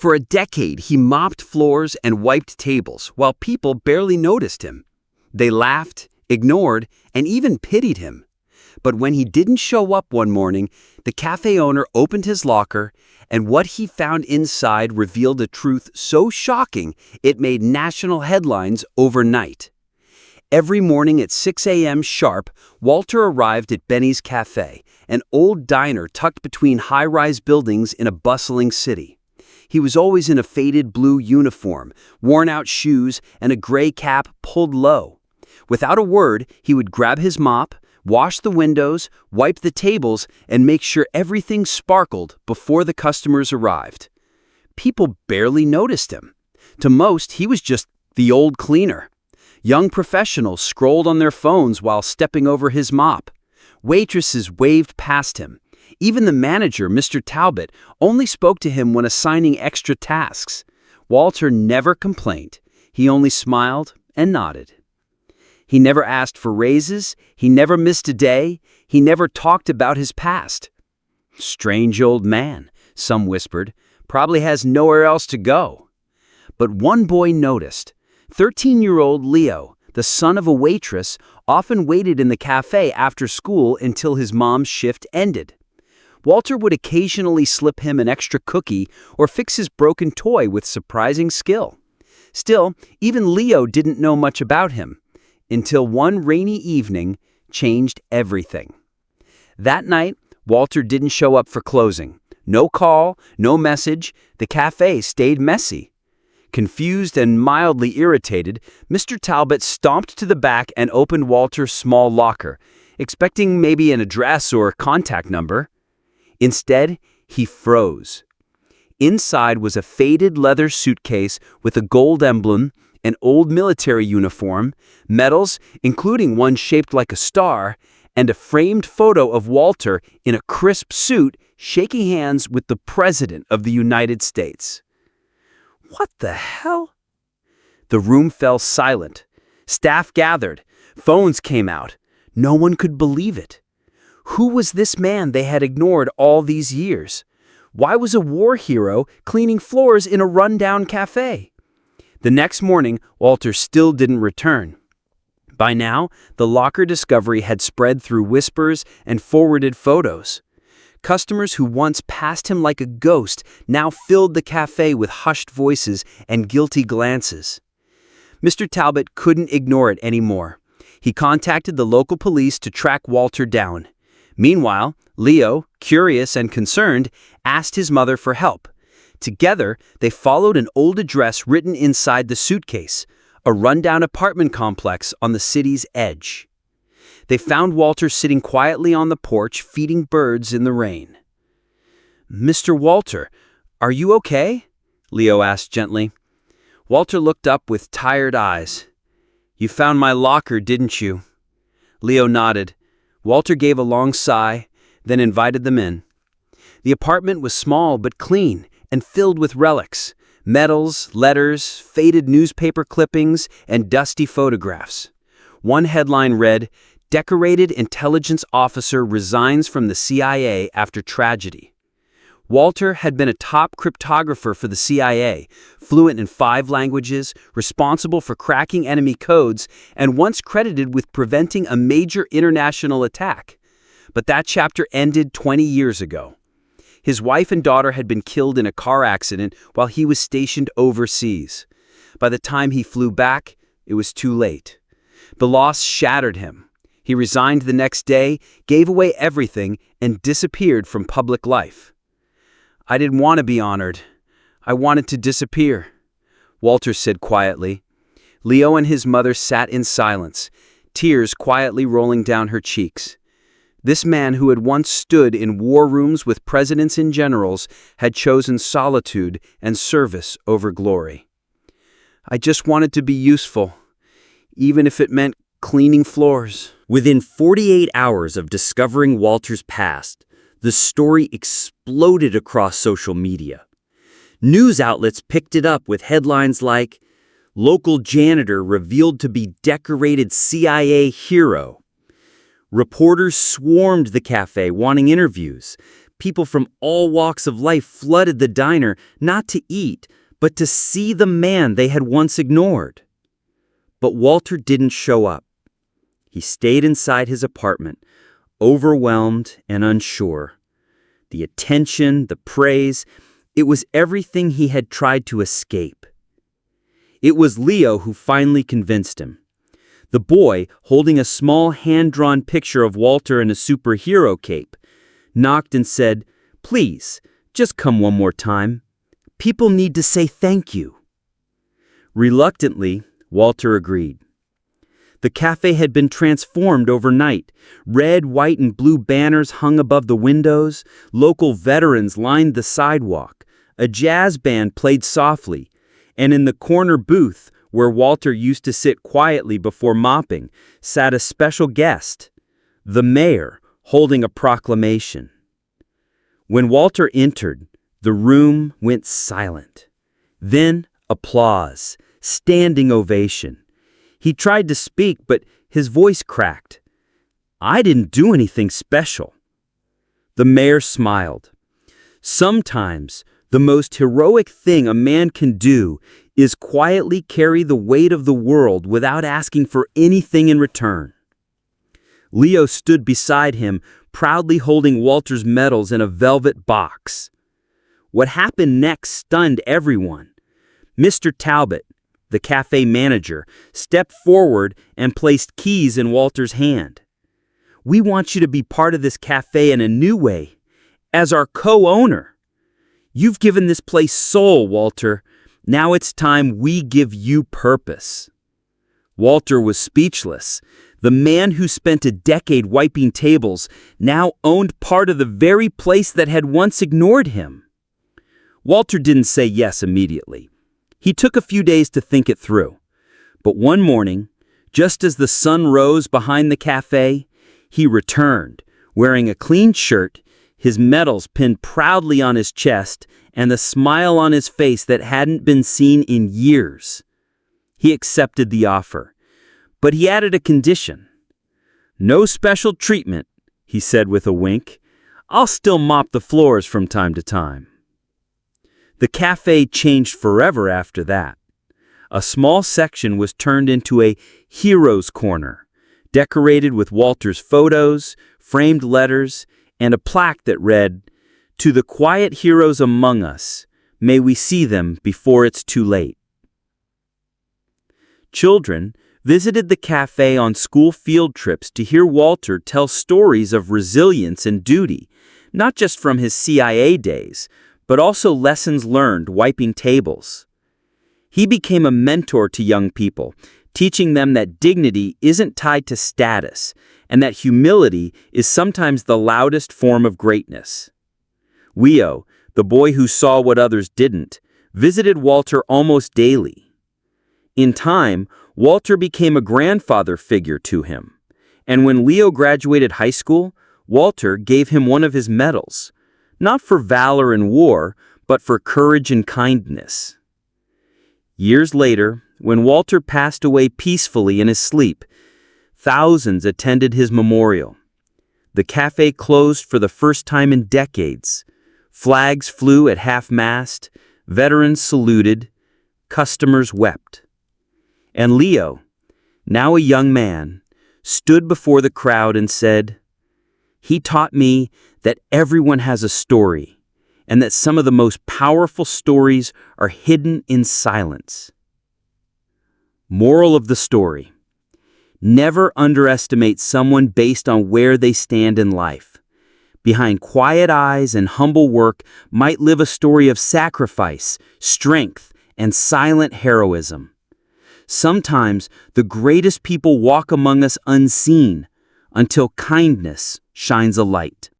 For a decade, he mopped floors and wiped tables while people barely noticed him. They laughed, ignored, and even pitied him. But when he didn't show up one morning, the cafe owner opened his locker, and what he found inside revealed a truth so shocking it made national headlines overnight. Every morning at 6 a.m. sharp, Walter arrived at Benny's Cafe, an old diner tucked between high-rise buildings in a bustling city. He was always in a faded blue uniform, worn-out shoes, and a gray cap pulled low. Without a word, he would grab his mop, wash the windows, wipe the tables, and make sure everything sparkled before the customers arrived. People barely noticed him. To most, he was just the old cleaner. Young professionals scrolled on their phones while stepping over his mop. Waitresses waved past him. Even the manager, Mr. Talbot, only spoke to him when assigning extra tasks. Walter never complained. He only smiled and nodded. He never asked for raises. He never missed a day. He never talked about his past. "Strange old man," some whispered. "Probably has nowhere else to go." But one boy noticed. 13-year-old Leo, the son of a waitress, often waited in the cafe after school until his mom's shift ended. Walter would occasionally slip him an extra cookie or fix his broken toy with surprising skill. Still, even Leo didn't know much about him, until one rainy evening changed everything. That night, Walter didn't show up for closing. No call, no message. The cafe stayed messy. Confused and mildly irritated, Mr. Talbot stomped to the back and opened Walter's small locker, expecting maybe an address or contact number. Instead, he froze. Inside was a faded leather suitcase with a gold emblem, an old military uniform, medals, including one shaped like a star, and a framed photo of Walter in a crisp suit shaking hands with the President of the United States. What the hell? The room fell silent. Staff gathered. Phones came out. No one could believe it. Who was this man they had ignored all these years? Why was a war hero cleaning floors in a rundown cafe? The next morning, Walter still didn't return. By now, the locker discovery had spread through whispers and forwarded photos. Customers who once passed him like a ghost now filled the cafe with hushed voices and guilty glances. Mr. Talbot couldn't ignore it anymore. He contacted the local police to track Walter down. Meanwhile, Leo, curious and concerned, asked his mother for help. Together, they followed an old address written inside the suitcase, a rundown apartment complex on the city's edge. They found Walter sitting quietly on the porch, feeding birds in the rain. "Mr. Walter, are you okay?" Leo asked gently. Walter looked up with tired eyes. "You found my locker, didn't you?" Leo nodded. Walter gave a long sigh, then invited them in. The apartment was small but clean and filled with relics, medals, letters, faded newspaper clippings, and dusty photographs. One headline read, "Decorated Intelligence Officer Resigns from the CIA After Tragedy." Walter had been a top cryptographer for the CIA, fluent in 5 languages, responsible for cracking enemy codes, and once credited with preventing a major international attack. But that chapter ended 20 years ago. His wife and daughter had been killed in a car accident while he was stationed overseas. By the time he flew back, it was too late. The loss shattered him. He resigned the next day, gave away everything, and disappeared from public life. "I didn't want to be honored. I wanted to disappear," Walter said quietly. Leo and his mother sat in silence, tears quietly rolling down her cheeks. This man who had once stood in war rooms with presidents and generals had chosen solitude and service over glory. "I just wanted to be useful, even if it meant cleaning floors." Within 48 hours of discovering Walter's past, the story exploded across social media. News outlets picked it up with headlines like, "Local janitor revealed to be decorated CIA hero." Reporters swarmed the cafe wanting interviews. People from all walks of life flooded the diner, not to eat, but to see the man they had once ignored. But Walter didn't show up. He stayed inside his apartment, overwhelmed and unsure. The attention, the praise, it was everything he had tried to escape. It was Leo who finally convinced him. The boy, holding a small hand-drawn picture of Walter in a superhero cape, knocked and said, "Please, just come one more time. People need to say thank you." Reluctantly, Walter agreed. The cafe had been transformed overnight. Red, white, and blue banners hung above the windows. Local veterans lined the sidewalk. A jazz band played softly. And in the corner booth, where Walter used to sit quietly before mopping, sat a special guest, the mayor, holding a proclamation. When Walter entered, the room went silent. Then applause, standing ovation. He tried to speak, but his voice cracked. "I didn't do anything special." The mayor smiled. "Sometimes the most heroic thing a man can do is quietly carry the weight of the world without asking for anything in return." Leo stood beside him, proudly holding Walter's medals in a velvet box. What happened next stunned everyone. Mr. Talbot, the cafe manager, stepped forward and placed keys in Walter's hand. "We want you to be part of this cafe in a new way, as our co-owner. You've given this place soul, Walter. Now it's time we give you purpose." Walter was speechless. The man who spent a decade wiping tables now owned part of the very place that had once ignored him. Walter didn't say yes immediately. He took a few days to think it through. But one morning, just as the sun rose behind the cafe, he returned, wearing a clean shirt, his medals pinned proudly on his chest, and the smile on his face that hadn't been seen in years. He accepted the offer, but he added a condition. "No special treatment," he said with a wink. "I'll still mop the floors from time to time." The cafe changed forever after that. A small section was turned into a hero's corner, decorated with Walter's photos, framed letters, and a plaque that read, "To the quiet heroes among us, may we see them before it's too late." Children visited the cafe on school field trips to hear Walter tell stories of resilience and duty, not just from his CIA days, but also lessons learned wiping tables. He became a mentor to young people, teaching them that dignity isn't tied to status, and that humility is sometimes the loudest form of greatness. Leo, the boy who saw what others didn't, visited Walter almost daily. In time, Walter became a grandfather figure to him, and when Leo graduated high school, Walter gave him one of his medals, not for valor in war, but for courage and kindness. Years later, when Walter passed away peacefully in his sleep, thousands attended his memorial. The cafe closed for the first time in decades. Flags flew at half-mast, veterans saluted, customers wept. And Leo, now a young man, stood before the crowd and said, "He taught me that everyone has a story, and that some of the most powerful stories are hidden in silence." Moral of the story: never underestimate someone based on where they stand in life. Behind quiet eyes and humble work might live a story of sacrifice, strength, and silent heroism. Sometimes the greatest people walk among us unseen, until kindness shines a light.